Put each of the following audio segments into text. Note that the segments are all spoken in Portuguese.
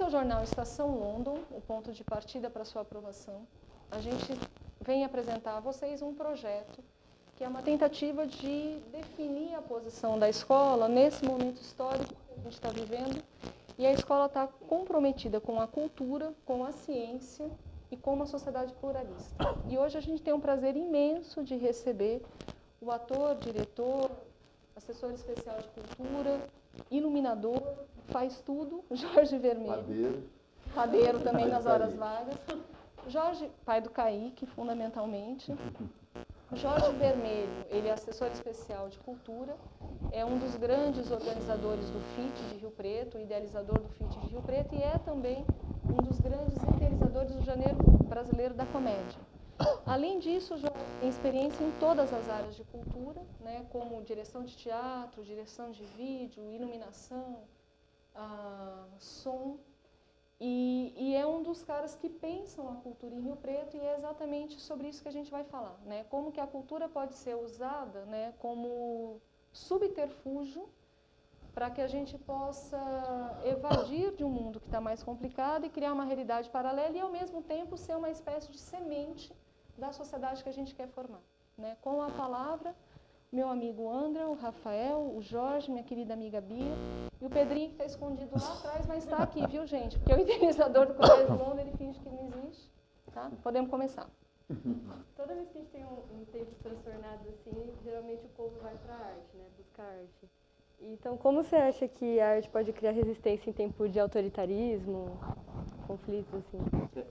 o jornal Estação London, o ponto de partida para sua aprovação, a gente vem apresentar a vocês um projeto que é uma tentativa de definir a posição da escola nesse momento histórico que a gente está vivendo. E a escola está comprometida com a cultura, com a ciência e com uma sociedade pluralista. E hoje a gente tem um prazer imenso de receber o ator, diretor, assessor especial de cultura, iluminador, faz tudo, Jorge Vermelho. Padeiro também nas horas vagas. Jorge, pai do Kaique, fundamentalmente. Jorge Vermelho, ele é assessor especial de cultura, é um dos grandes organizadores do FIT de Rio Preto, idealizador do FIT de Rio Preto e é também um dos grandes idealizadores do Janeiro Brasileiro da Comédia. Além disso, Jorge tem experiência em todas as áreas de cultura, né, como direção de teatro, direção de vídeo, iluminação, som. E é um dos caras que pensam a cultura em Rio Preto e é exatamente sobre isso que a gente vai falar, né? Como que a cultura pode ser usada, né, como subterfúgio para que a gente possa evadir de um mundo que está mais complicado e criar uma realidade paralela e, ao mesmo tempo, ser uma espécie de semente da sociedade que a gente quer formar, né? Com a palavra, meu amigo André, o Rafael, o Jorge, minha querida amiga Bia, e o Pedrinho que está escondido lá atrás, mas está aqui, viu, gente? Porque o idealizador do Colégio Londres, ele finge que não existe, tá? Podemos começar. Toda vez que a gente tem tempos transtornados assim, geralmente o povo vai para a arte, né? Buscar arte. Então, como você acha que a arte pode criar resistência em tempo de autoritarismo, conflitos, assim?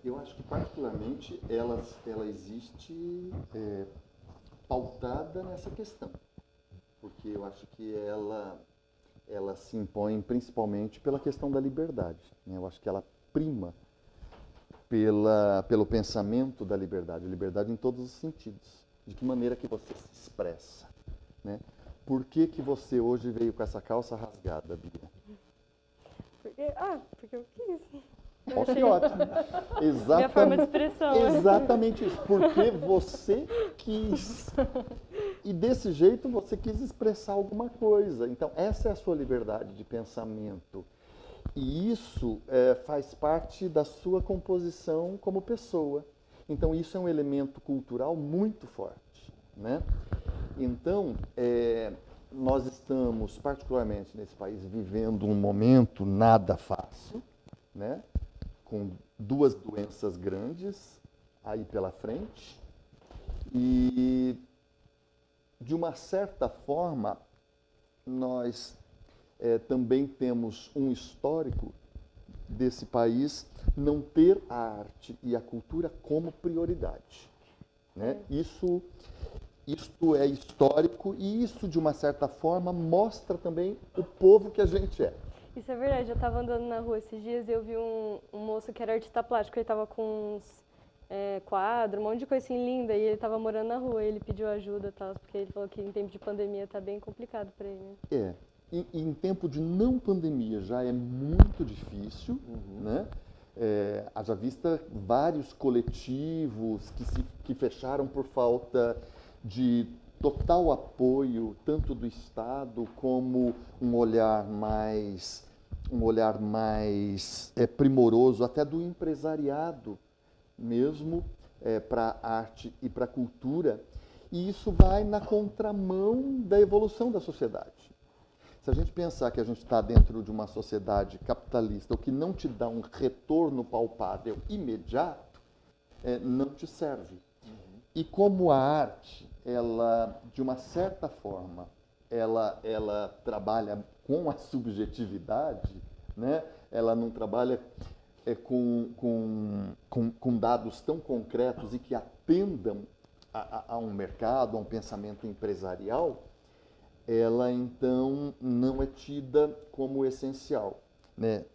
Eu acho que, particularmente, ela existe pautada nessa questão, porque eu acho que ela se impõe principalmente pela questão da liberdade, né? Eu acho que ela prima pelo pensamento da liberdade, a liberdade em todos os sentidos. De que maneira que você se expressa, né? Por que você hoje veio com essa calça rasgada, Bia? Porque eu quis. Que ótimo. Minha forma de expressão. Exatamente isso. Porque você quis. E desse jeito você quis expressar alguma coisa. Então, essa é a sua liberdade de pensamento. E isso faz parte da sua composição como pessoa. Então, isso é um elemento cultural muito forte, né? Então, nós estamos, particularmente nesse país, vivendo um momento nada fácil, né? Com duas doenças grandes aí pela frente. E, de uma certa forma, nós também temos um histórico desse país não ter a arte e a cultura como prioridade, né? Isto é histórico e isso, de uma certa forma, mostra também o povo que a gente é. Isso é verdade. Eu estava andando na rua esses dias e eu vi um moço que era artista plástico. Ele estava com uns quadros, um monte de coisa assim linda, e ele estava morando na rua. E ele pediu ajuda e tal, porque ele falou que em tempo de pandemia está bem complicado para ele, né? Em tempo de não pandemia já é muito difícil, né? Haja vista vários coletivos que fecharam por falta de total apoio, tanto do Estado como um olhar mais primoroso, até do empresariado mesmo, para a arte e para a cultura. E isso vai na contramão da evolução da sociedade. Se a gente pensar que a gente está dentro de uma sociedade capitalista, o que não te dá um retorno palpável imediato, não te serve. E como a arte, ela, de uma certa forma, ela trabalha com a subjetividade, né? Ela não trabalha com dados tão concretos e que atendam a um mercado, a um pensamento empresarial, ela então não é tida como essencial, né?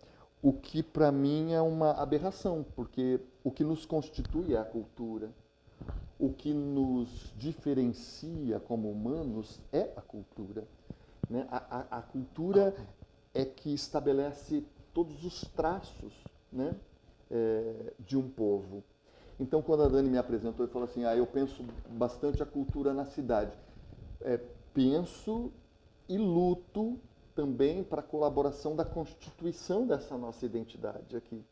O que para mim é uma aberração, porque o que nos constitui é a cultura, o que nos diferencia como humanos é a cultura, né? A cultura é que estabelece todos os traços, né, de um povo. Então, quando a Dani me apresentou e falou assim, eu penso bastante a cultura na cidade, penso e luto também para a colaboração da constituição dessa nossa identidade aqui.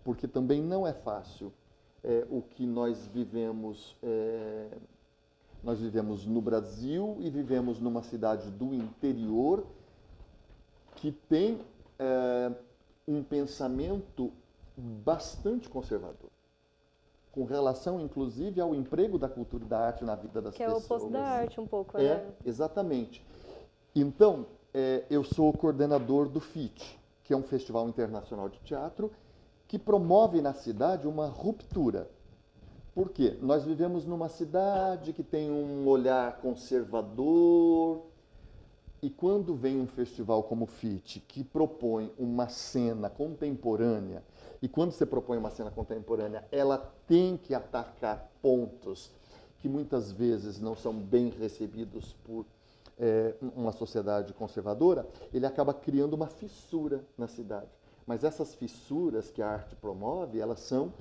Porque também não é fácil o que nós vivemos no Brasil e vivemos numa cidade do interior que tem um pensamento bastante conservador, com relação, inclusive, ao emprego da cultura e da arte na vida das pessoas. Que é o oposto da arte um pouco, né? Exatamente. Então, eu sou o coordenador do FIT, que é um festival internacional de teatro que promove na cidade uma ruptura. Por quê? Nós vivemos numa cidade que tem um olhar conservador, e quando vem um festival como o FIT, que propõe uma cena contemporânea, e quando você propõe uma cena contemporânea, ela tem que atacar pontos que muitas vezes não são bem recebidos por uma sociedade conservadora, ele acaba criando uma fissura na cidade. Mas essas fissuras que a arte promove, elas são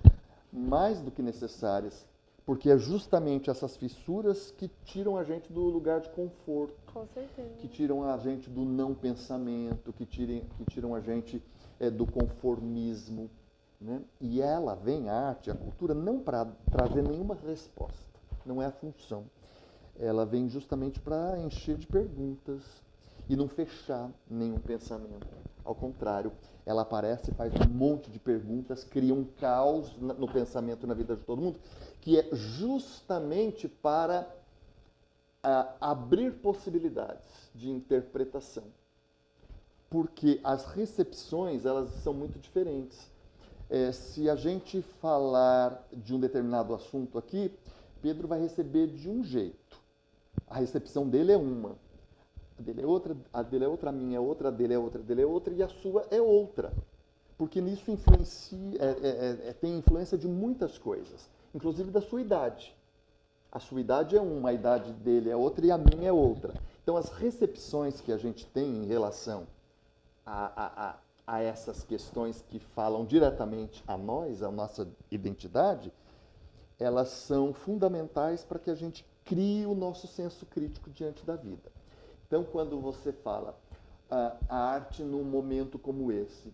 mais do que necessárias, porque é justamente essas fissuras que tiram a gente do lugar de conforto. Com certeza. Que tiram a gente do não pensamento, que tiram a gente do conformismo. Né? E ela vem, a arte, a cultura, não para trazer nenhuma resposta, não é a função. Ela vem justamente para encher de perguntas e não fechar nenhum pensamento. Ao contrário, ela aparece, faz um monte de perguntas, cria um caos no pensamento, na vida de todo mundo, que é justamente para abrir possibilidades de interpretação. Porque as recepções, elas são muito diferentes. Se a gente falar de um determinado assunto aqui, Pedro vai receber de um jeito. A recepção dele é uma. A dele é outra, a dele é outra, a minha é outra, a dele é outra, a dele é outra e a sua é outra. Porque nisso influencia, tem influência de muitas coisas, inclusive da sua idade. A sua idade é uma, a idade dele é outra e a minha é outra. Então, as recepções que a gente tem em relação a essas questões que falam diretamente a nós, a nossa identidade, elas são fundamentais para que a gente crie o nosso senso crítico diante da vida. Então, quando você fala a arte num momento como esse,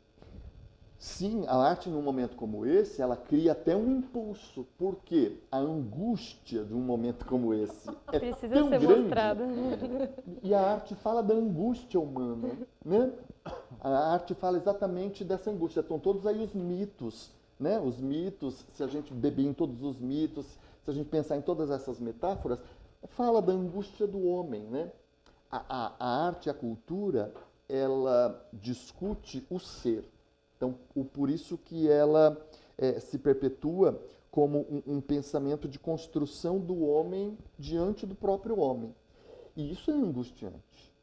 sim, a arte num momento como esse, ela cria até um impulso, porque a angústia de um momento como esse é Precisa tão ser grande, mostrada. e a arte fala da angústia humana, né? A arte fala exatamente dessa angústia. Estão todos aí os mitos, né? Os mitos, se a gente beber em todos os mitos, se a gente pensar em todas essas metáforas, fala da angústia do homem, né? A arte e a cultura, ela discute o ser. Então, por isso que ela se perpetua como um pensamento de construção do homem diante do próprio homem. E isso é angustiante.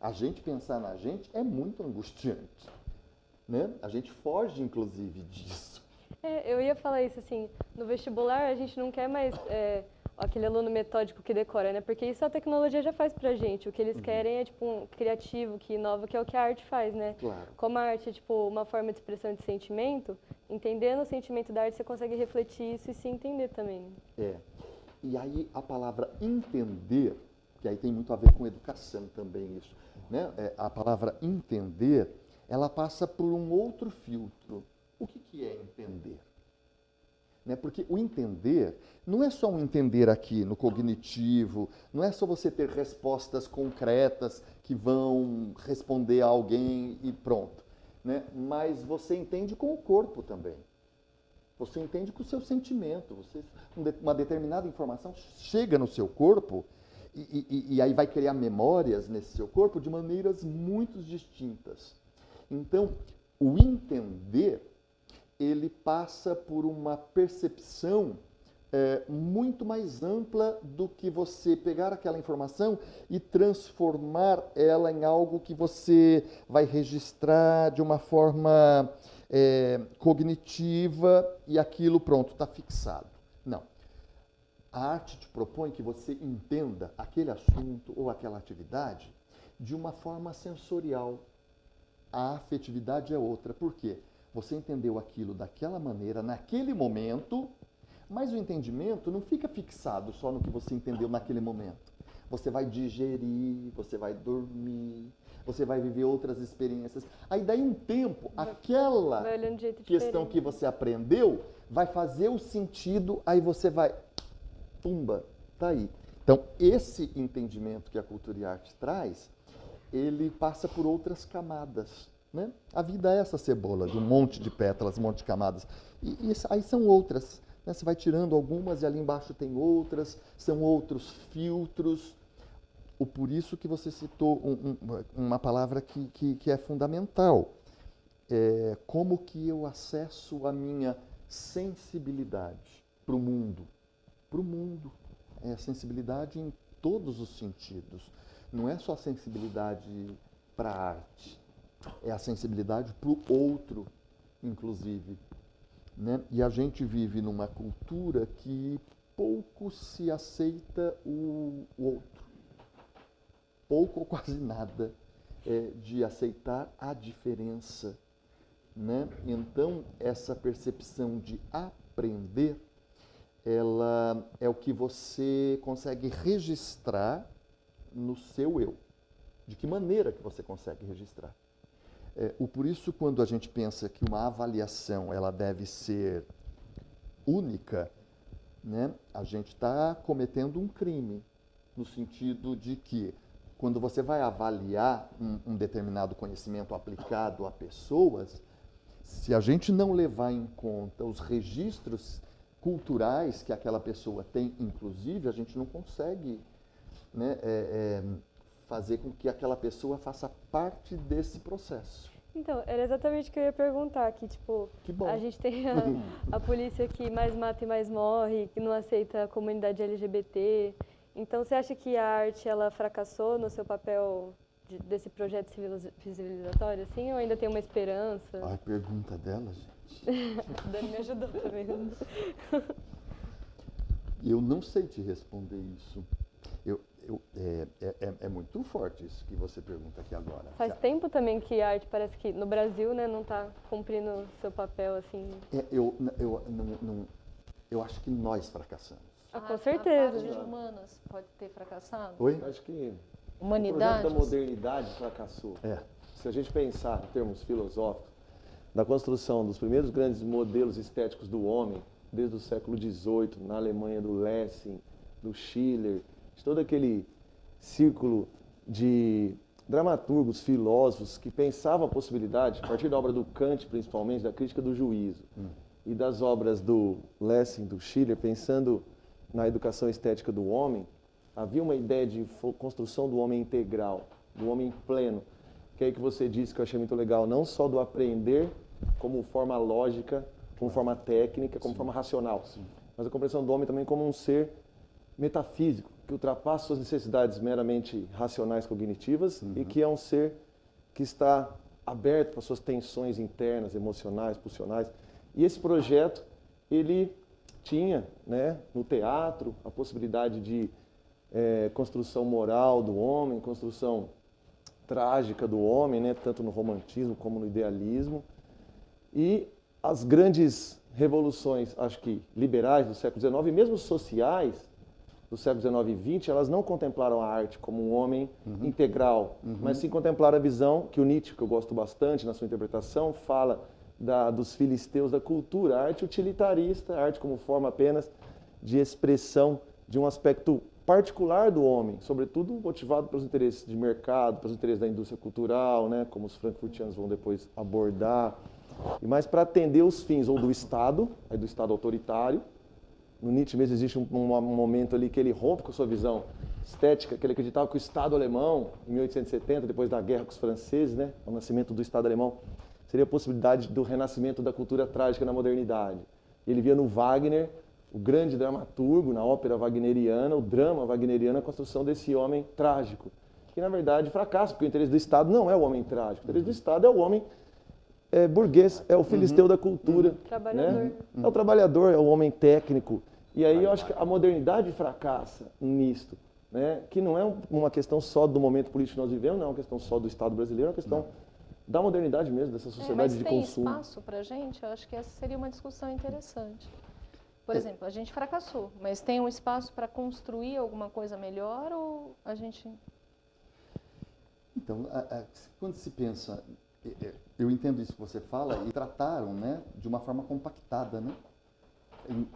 A gente pensar na gente é muito angustiante. Né? A gente foge, inclusive, disso. Eu ia falar isso, assim, no vestibular a gente não quer mais aquele aluno metódico que decora, né? Porque isso a tecnologia já faz pra gente. O que eles querem é, tipo, um criativo, que inova, que é o que a arte faz, né? Claro. Como a arte é, tipo, uma forma de expressão de sentimento, entendendo o sentimento da arte, você consegue refletir isso e se entender também. E aí a palavra entender, que aí tem muito a ver com educação também isso, né? A palavra entender, ela passa por um outro filtro. O que é entender? Né? Porque o entender não é só um entender aqui no cognitivo, não é só você ter respostas concretas que vão responder a alguém e pronto. Né? Mas você entende com o corpo também. Você entende com o seu sentimento. Uma determinada informação chega no seu corpo e aí vai criar memórias nesse seu corpo de maneiras muito distintas. Então, o entender, ele passa por uma percepção muito mais ampla do que você pegar aquela informação e transformar ela em algo que você vai registrar de uma forma cognitiva e aquilo, pronto, está fixado. Não. A arte te propõe que você entenda aquele assunto ou aquela atividade de uma forma sensorial. A afetividade é outra. Por quê? Você entendeu aquilo daquela maneira, naquele momento, mas o entendimento não fica fixado só no que você entendeu naquele momento. Você vai digerir, você vai dormir, você vai viver outras experiências. Aí daí um tempo, aquela Vai olhando de jeito questão diferente. que você aprendeu vai fazer o sentido, aí você vai, pumba, tá aí. Então, esse entendimento que a cultura e a arte traz, ele passa por outras camadas, né? A vida é essa cebola, de um monte de pétalas, um monte de camadas. E aí são outras, né? Você vai tirando algumas e ali embaixo tem outras, são outros filtros. Por isso que você citou uma palavra que é fundamental. Como que eu acesso a minha sensibilidade para o mundo? Para o mundo. É sensibilidade em todos os sentidos. Não é só a sensibilidade para a arte. É a sensibilidade para o outro, inclusive. Né? E a gente vive numa cultura que pouco se aceita o outro. Pouco ou quase nada de aceitar a diferença. Né? Então, essa percepção de aprender, ela é o que você consegue registrar no seu eu. De que maneira que você consegue registrar? Por isso, quando a gente pensa que uma avaliação ela deve ser única, né, a gente está cometendo um crime, no sentido de que, quando você vai avaliar um determinado conhecimento aplicado a pessoas, se a gente não levar em conta os registros culturais que aquela pessoa tem, inclusive, a gente não consegue, né, fazer com que aquela pessoa faça parte desse processo. Então, era exatamente o que eu ia perguntar, que tipo, Que bom. a gente tem a polícia que mais mata e mais morre, que não aceita a comunidade LGBT. Então, você acha que a arte, ela fracassou no seu papel desse projeto civilizatório, assim, ou ainda tem uma esperança? Ai, pergunta dela, gente. A Dani me ajudou também. Eu não sei te responder isso. É muito forte isso que você pergunta aqui agora. Faz tempo também que a arte parece que no Brasil, né, não está cumprindo seu papel, assim. Eu acho que nós fracassamos. Com certeza. A parte de humanas pode ter fracassado? Oi? Acho que o Humanidades? projeto da modernidade fracassou. Se a gente pensar em termos filosóficos, da construção dos primeiros grandes modelos estéticos do homem, desde o século XVIII, na Alemanha do Lessing, do Schiller, de todo aquele círculo de dramaturgos, filósofos que pensavam a possibilidade, a partir da obra do Kant, principalmente, da crítica do juízo, e das obras do Lessing, do Schiller, pensando na educação estética do homem, havia uma ideia de construção do homem integral, do homem pleno, que é aí que você disse que eu achei muito legal, não só do aprender como forma lógica, como forma técnica, como forma racional, mas a compreensão do homem também como um ser metafísico, que ultrapassa suas necessidades meramente racionais cognitivas e que é um ser que está aberto para suas tensões internas, emocionais, pulsionais. E esse projeto, ele tinha, né, no teatro a possibilidade de construção moral do homem, construção trágica do homem, né, tanto no romantismo como no idealismo. E as grandes revoluções, acho que liberais do século XIX, e mesmo sociais do século XIX e XX, elas não contemplaram a arte como um homem integral, mas sim contemplaram a visão que o Nietzsche, que eu gosto bastante na sua interpretação, fala dos filisteus da cultura, a arte utilitarista, a arte como forma apenas de expressão de um aspecto particular do homem, sobretudo motivado pelos interesses de mercado, pelos interesses da indústria cultural, né, como os frankfurtianos vão depois abordar, e mais para atender os fins ou do Estado, aí do Estado autoritário. No Nietzsche mesmo existe um momento ali que ele rompe com a sua visão estética, que ele acreditava que o Estado alemão, em 1870, depois da guerra com os franceses, né, o nascimento do Estado alemão, seria a possibilidade do renascimento da cultura trágica na modernidade. Ele via no Wagner, o grande dramaturgo, na ópera wagneriana, o drama wagneriano, a construção desse homem trágico, que na verdade fracassa, porque o interesse do Estado não é o homem trágico, o interesse do Estado é o homem burguês, é o filisteu da cultura. Trabalhador. Né? É o trabalhador, é o homem técnico. E aí eu acho que a modernidade fracassa nisto, né? Que não é uma questão só do momento político que nós vivemos, não é uma questão só do Estado brasileiro, é uma questão da modernidade mesmo, dessa sociedade de consumo. Mas tem espaço para a gente? Eu acho que essa seria uma discussão interessante. Por exemplo, a gente fracassou, mas tem um espaço para construir alguma coisa melhor ou a gente... Então, quando se pensa, eu entendo isso que você fala, e trataram, né, de uma forma compactada, né,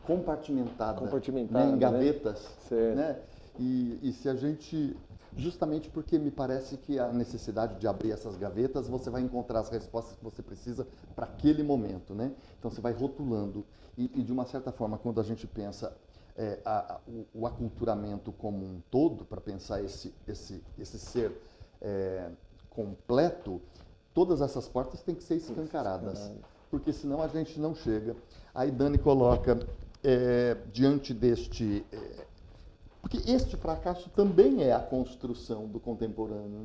compartimentada, né, em gavetas, né, e se a gente, justamente porque me parece que a necessidade de abrir essas gavetas, você vai encontrar as respostas que você precisa para aquele momento, né, então você vai rotulando, e de uma certa forma, quando a gente pensa o aculturamento como um todo, para pensar esse ser completo, todas essas portas têm que ser escancaradas, porque senão a gente não chega. Aí Dani coloca diante deste... porque este fracasso também é a construção do contemporâneo,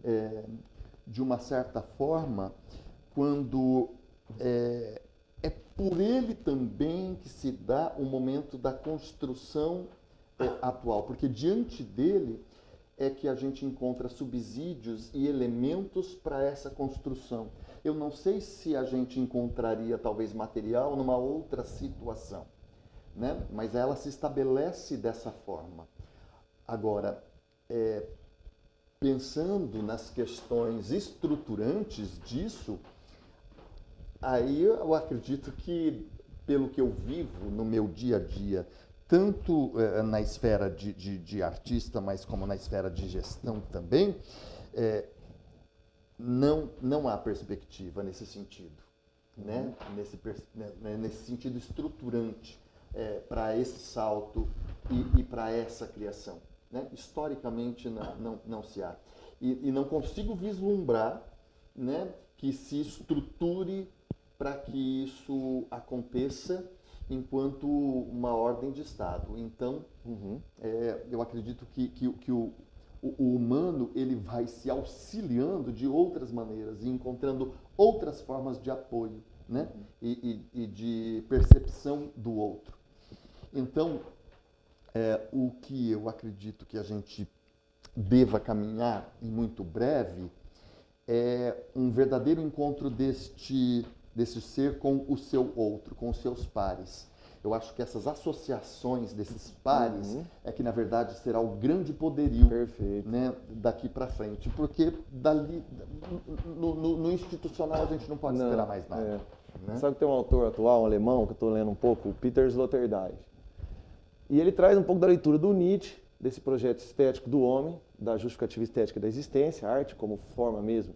né? De uma certa forma, quando é por ele também que se dá o momento da construção atual, porque diante dele é que a gente encontra subsídios e elementos para essa construção. Eu não sei se a gente encontraria talvez material numa outra situação, né? Mas ela se estabelece dessa forma. Agora, pensando nas questões estruturantes disso, aí eu acredito que, pelo que eu vivo no meu dia a dia, tanto na esfera de artista, mas como na esfera de gestão também, não há perspectiva nesse sentido, né? Nesse sentido estruturante para esse salto e para essa criação, né? Historicamente não se há. E não consigo vislumbrar, né, que se estruture para que isso aconteça enquanto uma ordem de Estado. Então, eu acredito que o humano ele vai se auxiliando de outras maneiras e encontrando outras formas de apoio, né? E de percepção do outro. Então, o que eu acredito que a gente deva caminhar em muito breve é um verdadeiro encontro deste ser com o seu outro, com os seus pares. Eu acho que essas associações desses pares é que, na verdade, será o grande poderio, né, daqui para frente. Porque dali, no institucional a gente não pode esperar mais nada. Né? Sabe que tem um autor atual, um alemão, que eu estou lendo um pouco, o Peter Sloterdijk. E ele traz um pouco da leitura do Nietzsche, desse projeto estético do homem, da justificativa estética da existência, a arte como forma mesmo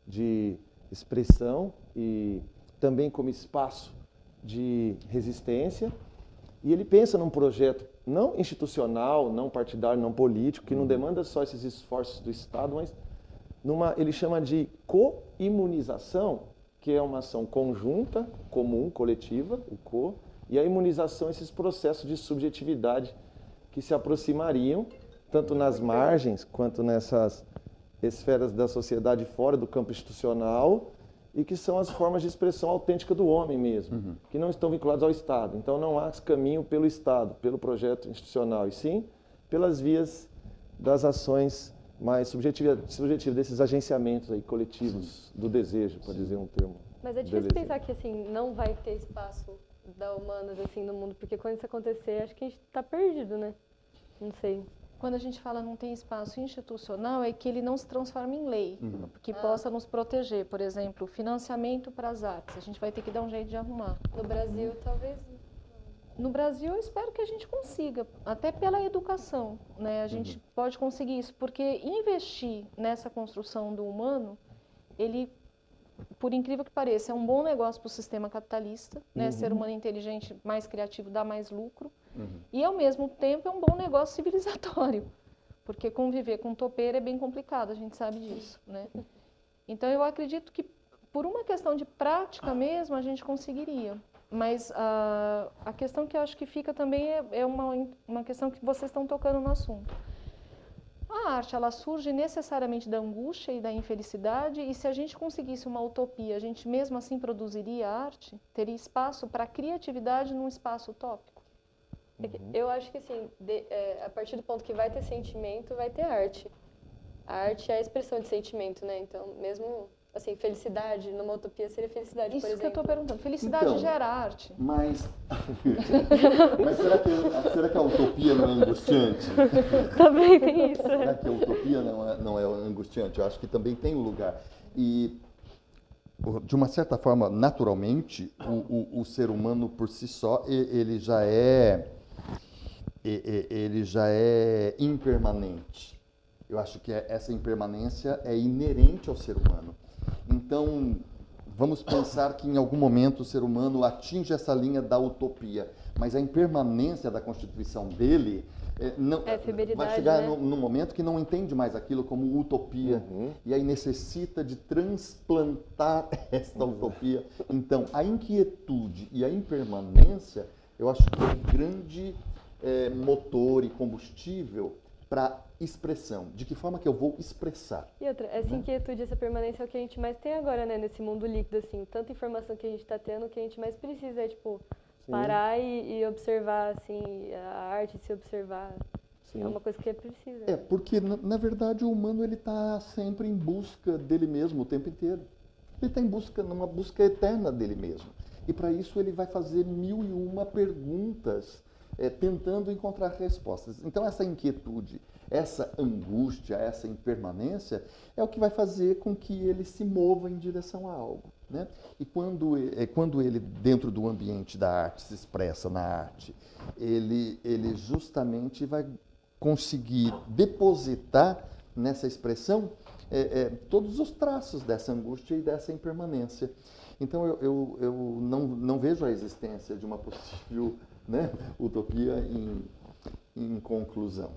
de expressão e também como espaço de resistência, e ele pensa num projeto não institucional, não partidário, não político, que não demanda só esses esforços do Estado, mas ele chama de co-imunização, que é uma ação conjunta, comum, coletiva, o co, e a imunização, esses processos de subjetividade que se aproximariam, tanto nas margens, quanto nessas esferas da sociedade fora do campo institucional, e que são as formas de expressão autêntica do homem mesmo, que não estão vinculadas ao Estado. Então não há caminho pelo Estado, pelo projeto institucional, e sim pelas vias das ações mais subjetivas desses agenciamentos aí, coletivos do desejo, para dizer um termo. Mas é difícil pensar que assim, não vai ter espaço da humanas assim, no mundo, porque quando isso acontecer, acho que a gente está perdido, né? Não sei. Quando a gente fala não tem espaço institucional, é que ele não se transforma em lei, que possa nos proteger. Por exemplo, financiamento para as artes. A gente vai ter que dar um jeito de arrumar. No Brasil, talvez... No Brasil, eu espero que a gente consiga, até pela educação, né? A gente pode conseguir isso, porque investir nessa construção do humano, ele, por incrível que pareça, é um bom negócio para o sistema capitalista, né? Ser humano inteligente, mais criativo, dá mais lucro. E, ao mesmo tempo, é um bom negócio civilizatório, porque conviver com topeira é bem complicado, a gente sabe disso, né? Então, eu acredito que, por uma questão de prática mesmo, a gente conseguiria. Mas a questão que eu acho que fica também é uma questão que vocês estão tocando no assunto. A arte, ela surge necessariamente da angústia e da infelicidade, e se a gente conseguisse uma utopia, a gente mesmo assim produziria arte? Teria espaço para a criatividade num espaço utópico? Eu acho que assim, a partir do ponto que vai ter sentimento, vai ter arte. A arte é a expressão de sentimento, né? Então, mesmo assim, felicidade, numa utopia seria felicidade, por Isso que eu exemplo. estou perguntando. Felicidade Então, gera arte. Mas será que a utopia não é angustiante? Também tem isso. Será que a utopia não é angustiante? Eu acho que também tem um lugar. E, de uma certa forma, naturalmente, o ser humano por si só, ele já é impermanente. Eu acho que essa impermanência é inerente ao ser humano. Então, vamos pensar que em algum momento o ser humano atinge essa linha da utopia, mas a impermanência da constituição dele vai chegar, né? num momento que não entende mais aquilo como utopia, e aí necessita de transplantar esta utopia. Então, a inquietude e a impermanência, eu acho que é um grande motor e combustível para expressão. De que forma que eu vou expressar? E outra, essa inquietude, essa permanência é o que a gente mais tem agora, né? Nesse mundo líquido, assim. Tanta informação que a gente está tendo, o que a gente mais precisa é, tipo, parar e observar, assim, a arte, se observar. Sim. É uma coisa que é precisa. Porque, na verdade, o humano ele está sempre em busca dele mesmo o tempo inteiro. Ele está numa busca eterna dele mesmo. E, para isso, ele vai fazer 1001 perguntas, tentando encontrar respostas. Então, essa inquietude, essa angústia, essa impermanência é o que vai fazer com que ele se mova em direção a algo, né? E quando ele, dentro do ambiente da arte, se expressa na arte, ele justamente vai conseguir depositar nessa expressão todos os traços dessa angústia e dessa impermanência. Então, eu não vejo a existência de uma possível, né, utopia em conclusão.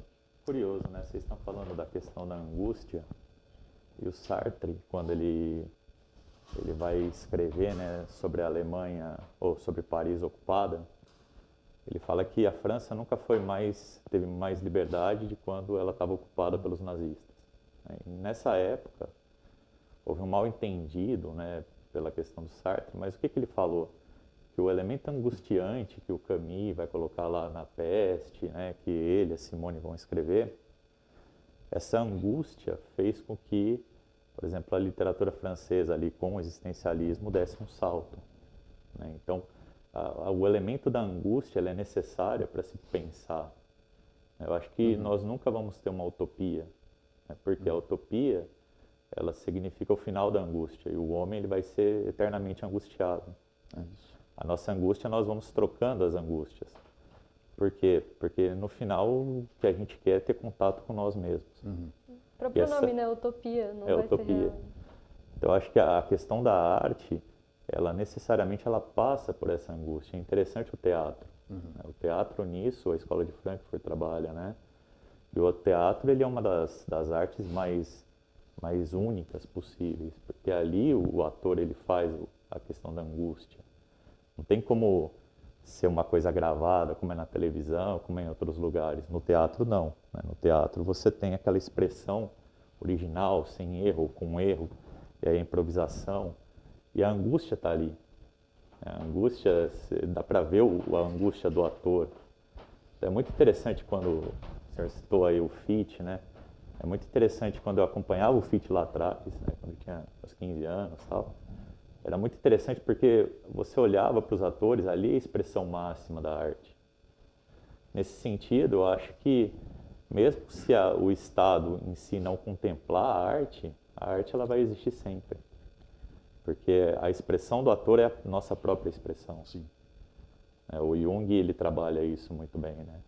Curioso, né? Vocês estão falando da questão da angústia, e o Sartre, quando ele vai escrever, né, sobre a Alemanha ou sobre Paris ocupada, ele fala que a França nunca teve mais liberdade de quando ela estava ocupada pelos nazistas. E nessa época, houve um mal-entendido, né, pela questão do Sartre, mas o que ele falou? Que o elemento angustiante que o Camus vai colocar lá na Peste, né, que ele e a Simone vão escrever, essa angústia fez com que, por exemplo, a literatura francesa ali com o existencialismo desse um salto, né? Então, o elemento da angústia ela é necessária para se pensar. Eu acho que nós nunca vamos ter uma utopia, né, porque a utopia ela significa o final da angústia e o homem ele vai ser eternamente angustiado. É isso. A nossa angústia, nós vamos trocando as angústias. Por quê? Porque no final o que a gente quer é ter contato com nós mesmos. O próprio nome, né? Utopia. Não vai utopia. ser real. Então, eu acho que a questão da arte, ela necessariamente ela passa por essa angústia. É interessante o teatro. O teatro nisso, a Escola de Frankfurt trabalha, né? E o teatro, ele é uma das artes mais únicas possíveis, porque ali o ator, ele faz a questão da angústia. Não tem como ser uma coisa gravada, como é na televisão, como é em outros lugares. No teatro, não, né? No teatro, você tem aquela expressão original, sem erro, com erro, e aí a improvisação. E a angústia está ali. A angústia, dá para ver a angústia do ator. É muito interessante quando, o senhor citou aí o FIT, né? É muito interessante quando eu acompanhava o FIT lá atrás, né? Quando eu tinha uns 15 anos e tal. Era muito interessante porque você olhava para os atores ali a expressão máxima da arte. Nesse sentido, eu acho que mesmo se o Estado em si não contemplar a arte ela vai existir sempre. Porque a expressão do ator é a nossa própria expressão. Sim. O Jung, ele trabalha isso muito bem, né?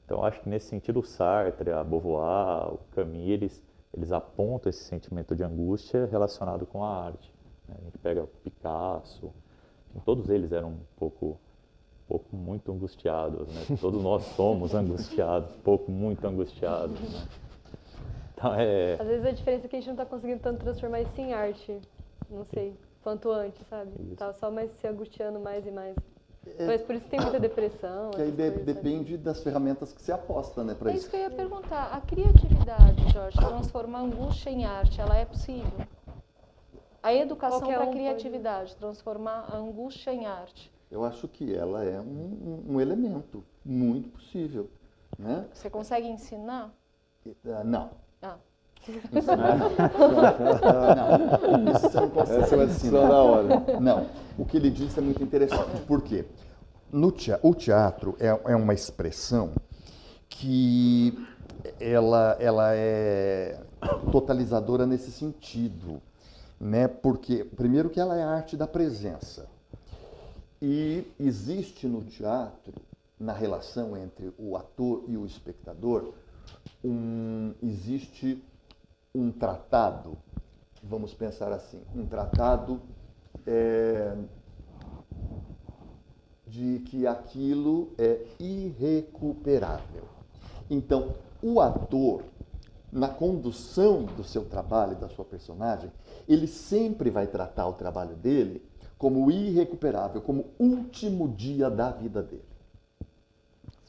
Então, eu acho que nesse sentido o Sartre, a Beauvoir, o Camus, eles apontam esse sentimento de angústia relacionado com a arte. A gente pega o Picasso, todos eles eram muito angustiados, né? Todos nós somos angustiados, muito angustiados, né? Então, Às vezes a diferença é que a gente não está conseguindo tanto transformar isso em arte, não sei, quanto antes, sabe? Tá só mais se angustiando mais e mais. Mas por isso que tem muita depressão. Que aí coisas, depende das ferramentas que se aposta, né, para É isso. isso que eu ia perguntar. A criatividade, Jorge, transformar a angústia em arte, ela é possível? A educação Qualquer para a um criatividade, transformar a angústia em arte. Eu acho que ela é um elemento muito possível, né? Você consegue ensinar? Não. Ah, Isso não, isso você não consegue Essa é uma discussão ensinar. da hora. Não, o que ele disse é muito interessante. Por quê? O teatro é uma expressão que ela é totalizadora nesse sentido, né? Porque, primeiro, que ela é a arte da presença. E existe no teatro, na relação entre o ator e o espectador, existe um tratado, vamos pensar assim, um tratado de que aquilo é irrecuperável. Então, o ator, na condução do seu trabalho, da sua personagem, ele sempre vai tratar o trabalho dele como irrecuperável, como último dia da vida dele.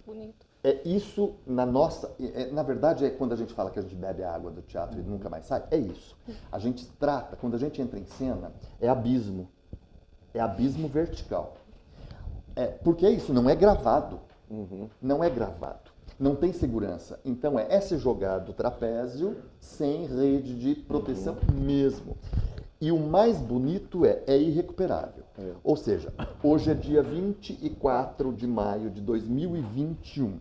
Bonito. É isso na nossa... na verdade, é quando a gente fala que a gente bebe a água do teatro e nunca mais sai, é isso. A gente trata, quando a gente entra em cena, é abismo vertical. Porque é isso, não é gravado. Não é gravado. Não tem segurança. Então é se jogar do trapézio sem rede de proteção mesmo. E o mais bonito é irrecuperável. Ou seja, hoje é dia 24 de maio de 2021.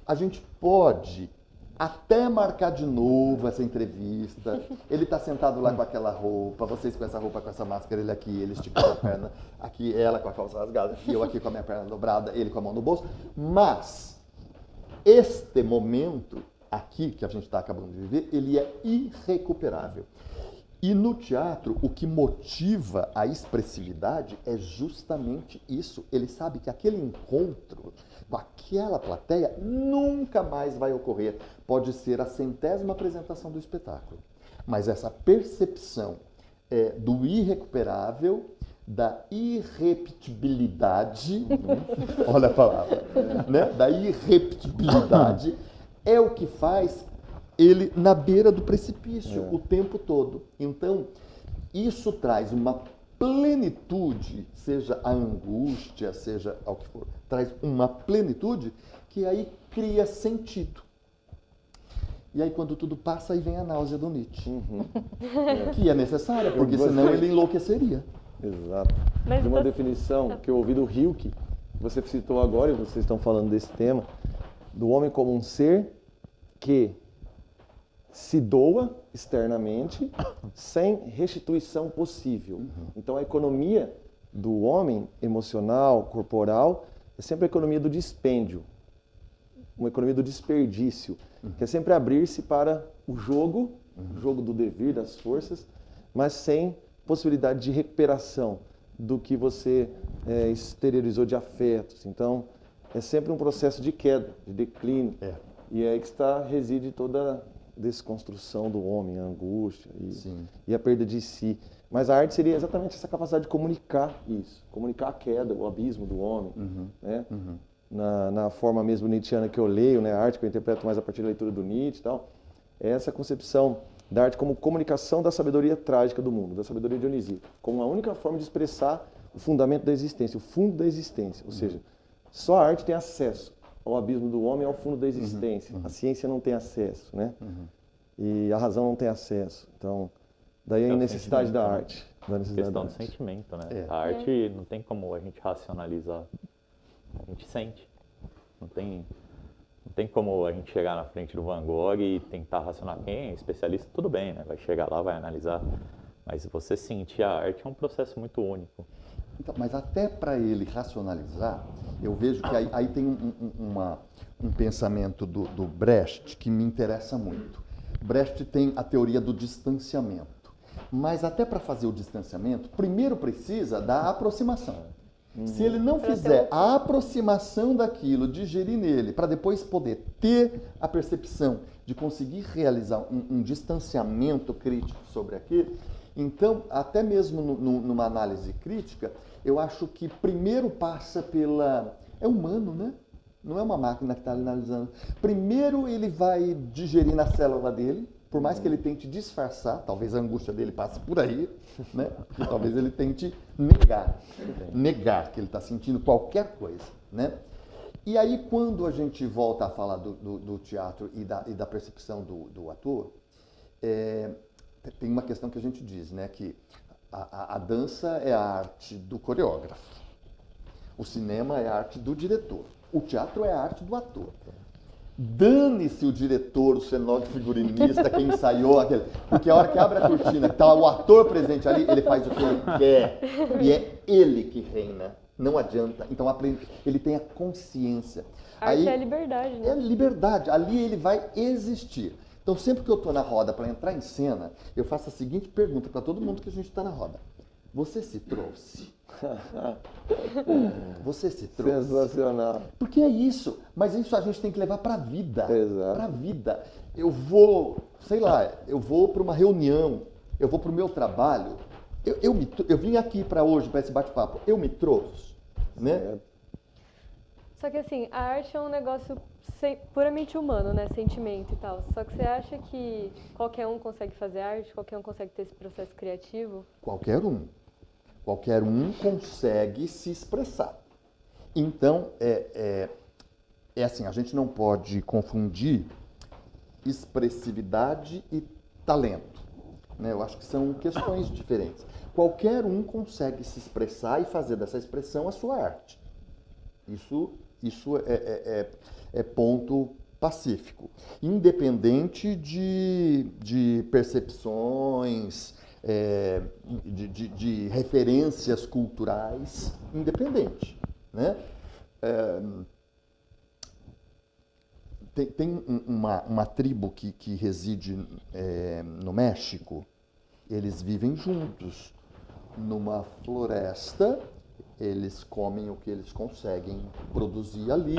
A gente pode até marcar de novo essa entrevista. Ele está sentado lá com aquela roupa, vocês com essa roupa, com essa máscara, ele aqui, ele esticando a perna, aqui ela com a calça rasgada, eu aqui com a minha perna dobrada, ele com a mão no bolso. Mas este momento aqui que a gente está acabando de viver, ele é irrecuperável. E no teatro, o que motiva a expressividade é justamente isso. Ele sabe que aquele encontro com aquela plateia nunca mais vai ocorrer. Pode ser a 100ª apresentação do espetáculo. Mas essa percepção do irrecuperável, da irrepetibilidade, olha a palavra, né? Da irrepetibilidade, é o que faz ele na beira do precipício o tempo todo. Então, isso traz uma plenitude, seja a angústia, seja ao que for, traz uma plenitude que aí cria sentido. E aí, quando tudo passa, aí vem a náusea do Nietzsche. Que é necessária, porque senão ele enlouqueceria. Exato. Mas De uma você- definição que eu ouvi do Hilke, que você citou agora, e vocês estão falando desse tema, do homem como um ser que se doa externamente sem restituição possível. Então a economia do homem emocional, corporal, é sempre a economia do dispêndio, uma economia do desperdício, que é sempre abrir-se para o jogo do devir, das forças, mas sem possibilidade de recuperação do que você exteriorizou de afetos. Então é sempre um processo de queda, de declínio. E é aí que reside toda a desconstrução do homem, a angústia e a perda de si. Mas a arte seria exatamente essa capacidade de comunicar isso, comunicar a queda, o abismo do homem. Né? Na forma mesmo nietzschiana que eu leio, né? A arte que eu interpreto mais a partir da leitura do Nietzsche e tal, é essa concepção da arte como comunicação da sabedoria trágica do mundo, da sabedoria dionisíaca, como a única forma de expressar o fundamento da existência, o fundo da existência. Ou seja, só a arte tem acesso ao abismo do homem, ao fundo da existência. A ciência não tem acesso, né? E a razão não tem acesso. Então, daí a necessidade da arte. Da necessidade Questão da do arte. sentimento, né? A arte não tem como a gente racionalizar. A gente sente. Não tem como a gente chegar na frente do Van Gogh e tentar racionar. Quem é especialista, tudo bem, né? Vai chegar lá, vai analisar. Mas você sentir a arte é um processo muito único. Então, mas até para ele racionalizar, eu vejo que aí tem um pensamento do Brecht que me interessa muito. Brecht tem a teoria do distanciamento. Mas até para fazer o distanciamento, primeiro precisa da aproximação. Se ele não fizer a aproximação daquilo, digerir nele, para depois poder ter a percepção de conseguir realizar um distanciamento crítico sobre aquilo, então, até mesmo numa análise crítica, eu acho que primeiro passa pela... É humano, né? Não é uma máquina que está analisando. Primeiro ele vai digerir na célula dele, por mais que ele tente disfarçar, talvez a angústia dele passe por aí, né? Porque talvez ele tente negar que ele está sentindo qualquer coisa, né? E aí, quando a gente volta a falar do teatro e da percepção do ator, tem uma questão que a gente diz, né, que a dança é a arte do coreógrafo, o cinema é a arte do diretor, o teatro é a arte do ator. Dane-se o diretor, o cenógrafo, o figurinista, quem ensaiou aquele. Porque a hora que abre a cortina, que tá o ator presente ali, ele faz o que ele quer. E é ele que reina. Não adianta. Então ele tem a consciência. Arte é a liberdade, né? É a liberdade. Ali ele vai existir. Então sempre que eu estou na roda para entrar em cena, eu faço a seguinte pergunta para todo mundo que a gente está na roda. Você se trouxe? Você se trouxe? Sensacional. Porque é isso, mas isso a gente tem que levar para a vida. Exato. Para a vida. Eu vou, sei lá, eu vou para uma reunião, eu vou para o meu trabalho, eu vim aqui para hoje, para esse bate-papo, eu me trouxe, né? Só que assim, a arte é um negócio puramente humano, né? Sentimento e tal. Só que você acha que qualquer um consegue fazer arte? Qualquer um consegue ter esse processo criativo? Qualquer um. Qualquer um consegue se expressar. Então, é assim, a gente não pode confundir expressividade e talento, né? Eu acho que são questões diferentes. Qualquer um consegue se expressar e fazer dessa expressão a sua arte. Isso é ponto pacífico. Independente de percepções, de referências culturais, independente, né? Tem uma tribo que reside no México, eles vivem juntos numa floresta, eles comem o que eles conseguem produzir ali,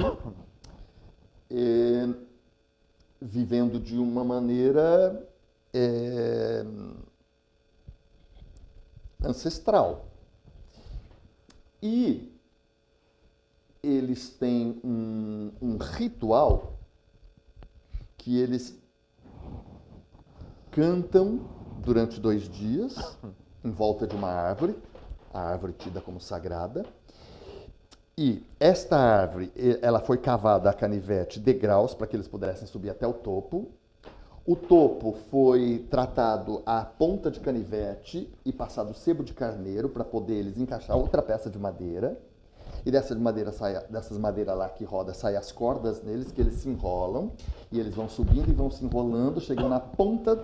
vivendo de uma maneira ancestral. E eles têm um ritual que eles cantam durante 2 dias em volta de uma árvore, a árvore tida como sagrada. E esta árvore, ela foi cavada a canivete, degraus, para que eles pudessem subir até o topo. O topo foi tratado a ponta de canivete e passado sebo de carneiro para poder eles encaixar outra peça de madeira. E dessas madeiras lá que roda, saem as cordas neles, que eles se enrolam. E eles vão subindo e vão se enrolando, chegam na ponta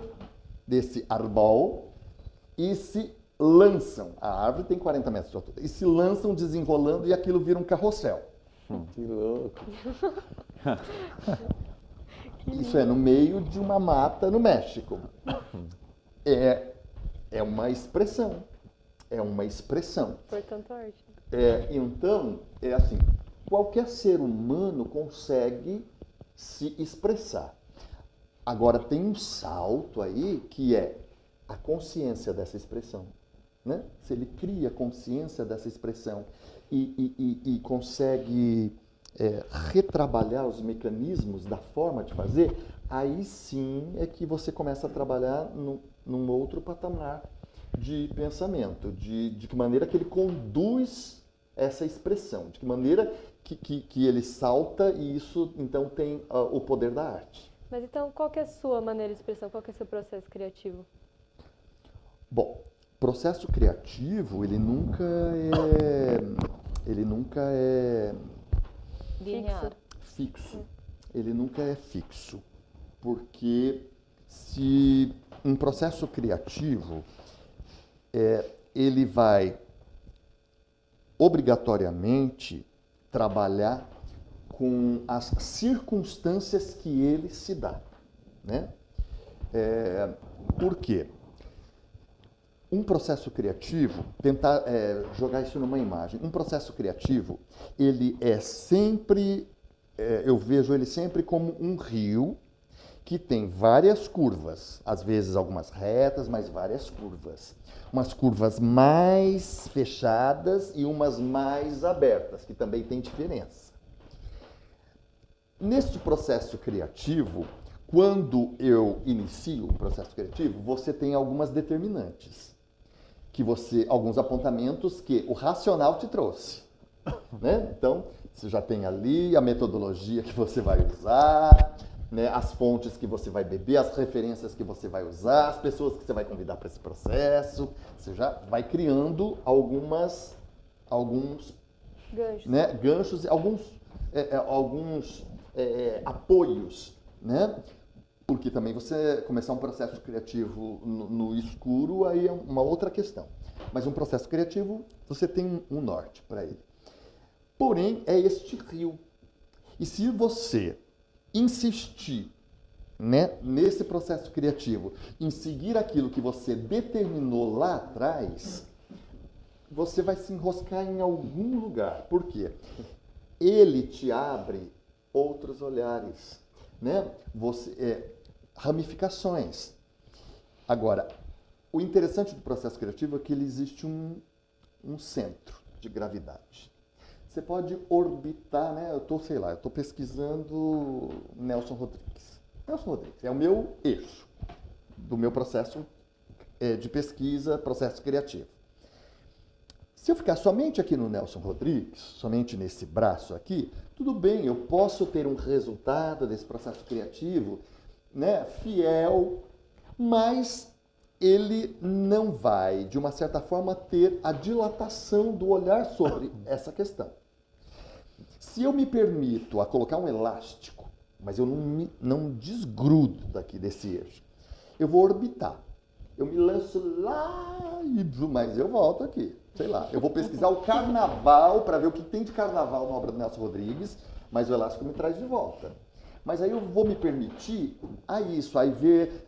desse arbol e se lançam. A árvore tem 40 metros de altura. E se lançam desenrolando e aquilo vira um carrossel. Que louco. Isso é no meio de uma mata no México. É uma expressão. É uma expressão. Portanto, arte. Então, é assim, qualquer ser humano consegue se expressar. Agora, tem um salto aí que é a consciência dessa expressão. Né? Se ele cria consciência dessa expressão e consegue retrabalhar os mecanismos da forma de fazer, aí sim é que você começa a trabalhar num outro patamar de pensamento, de que maneira que ele conduz essa expressão, de que maneira que ele salta e isso então tem o poder da arte. Mas então, qual que é a sua maneira de expressão? Qual que é o seu processo criativo? Bom, processo criativo, ele nunca é Linear. fixo. Ele nunca é fixo. Porque se um processo criativo, ele vai obrigatoriamente trabalhar com as circunstâncias que ele se dá, né? Por quê? Um processo criativo, tentar jogar isso numa imagem, um processo criativo, ele é sempre, eu vejo ele sempre como um rio que tem várias curvas, às vezes algumas retas, mas várias curvas. Umas curvas mais fechadas e umas mais abertas, que também tem diferença. Neste processo criativo, quando eu inicio um processo criativo, você tem algumas determinantes. Alguns apontamentos que o racional te trouxe, né? Então, você já tem ali a metodologia que você vai usar, né, as fontes que você vai beber, as referências que você vai usar, as pessoas que você vai convidar para esse processo. Você já vai criando alguns Gancho. né, ganchos, alguns apoios, né? Porque também você começar um processo criativo no escuro, aí é uma outra questão. Mas um processo criativo, você tem um norte para ele. Porém, é este rio. E se você insistir, né, nesse processo criativo, em seguir aquilo que você determinou lá atrás, você vai se enroscar em algum lugar. Por quê? Ele te abre outros olhares, né? Ramificações. Agora, o interessante do processo criativo é que ele existe um centro de gravidade. Você pode orbitar, né? Eu estou pesquisando Nelson Rodrigues. Nelson Rodrigues é o meu eixo do meu processo de pesquisa, processo criativo. Se eu ficar somente aqui no Nelson Rodrigues, somente nesse braço aqui, tudo bem, eu posso ter um resultado desse processo criativo, né, fiel, mas ele não vai, de uma certa forma, ter a dilatação do olhar sobre essa questão. Se eu me permito a colocar um elástico, mas eu não desgrudo daqui desse eixo, eu vou orbitar. Eu me lanço lá, mas eu volto aqui. Sei lá, eu vou pesquisar o carnaval para ver o que tem de carnaval na obra do Nelson Rodrigues, mas o elástico me traz de volta. Mas aí eu vou me permitir a isso,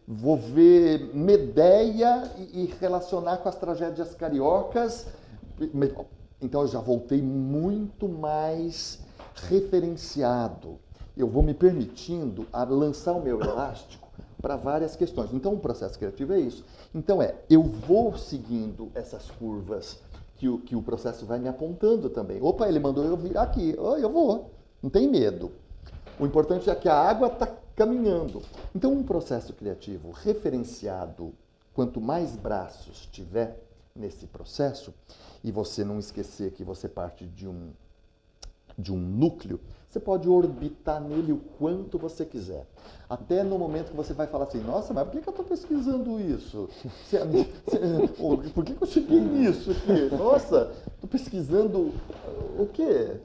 vou ver Medeia e relacionar com as tragédias cariocas. Então eu já voltei muito mais referenciado. Eu vou me permitindo a lançar o meu elástico para várias questões. Então o processo criativo é isso. Então eu vou seguindo essas curvas que o processo vai me apontando também. Opa, ele mandou eu virar aqui. Eu vou, não tem medo. O importante é que a água está caminhando. Então, um processo criativo referenciado, quanto mais braços tiver nesse processo, e você não esquecer que você parte de um núcleo, você pode orbitar nele o quanto você quiser. Até no momento que você vai falar assim, nossa, mas por que eu estou pesquisando isso? Por que eu cheguei nisso aqui? Nossa, estou pesquisando o quê?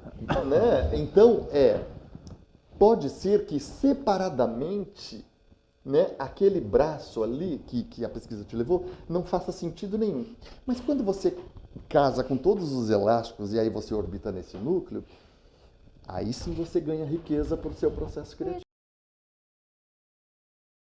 Né? Então, pode ser que separadamente, né, aquele braço ali que a pesquisa te levou não faça sentido nenhum. Mas quando você casa com todos os elásticos e aí você orbita nesse núcleo, aí sim você ganha riqueza para o seu processo criativo.